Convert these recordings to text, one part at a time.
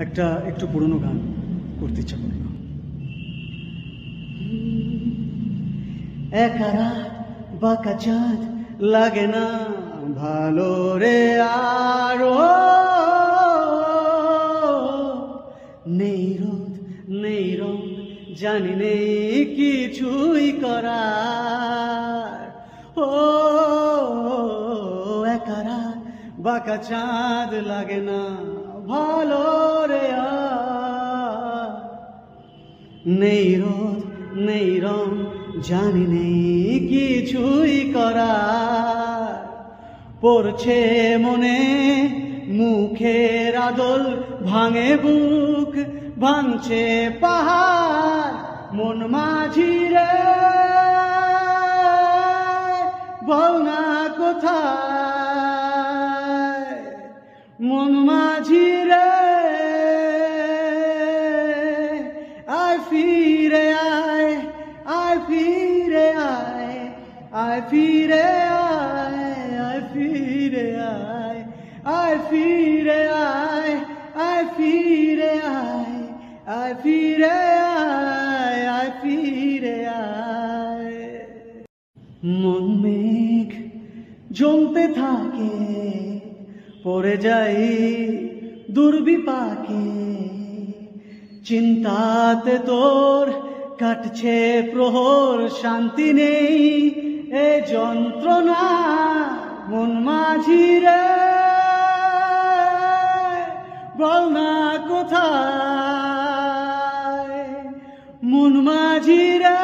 একটু পুরনো গান করতে ইচ্ছা করলো। একা রাত বাঁকা চাঁদ লাগে না ভালো রে আরো, নেই রোদ নেই রং জানি নেই কিছুই করার। ও একা রাত বাঁকা চাঁদ লাগে না ভালো রে আর, নেই রোদ নেই রং জানি নেই কিছুই করার। পড়ছে মনে মুখের আদল, ভাঙে বুক ভাঙছে পাহাড়, মন মাঝি রে বল না কোথায়, মন মাঝি রে আয় ফিরে আয়, আয় ফিরে আয়, আয় ফিরে আয়, আয় ফিরে আয়, আয় ফিরে আয়, আয় ফিরে আয়, আয় ফিরে আয়, আয় ফিরে আয়। মন মেঘ জমতে থাকে পড়ে যাই দুর্বিপাকে, চিন্তাতে তোর কাটছে প্রহর, শান্তি নেই এ যন্ত্রণা, মন মাঝি রে বল না কোথায়, মন মাঝি রে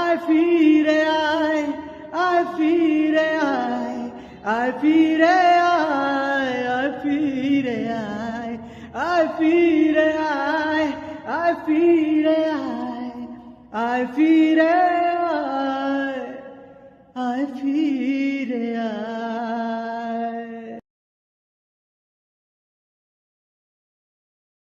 আয় ফিরে আয়, আয় ফিরে আয়, আয় ফিরে আয়, আয় ফিরে আয়, আয় ফিরে আয়, আয় ফিরে আয়, আয় ফিরে আয়, আয় ফিরে আয়।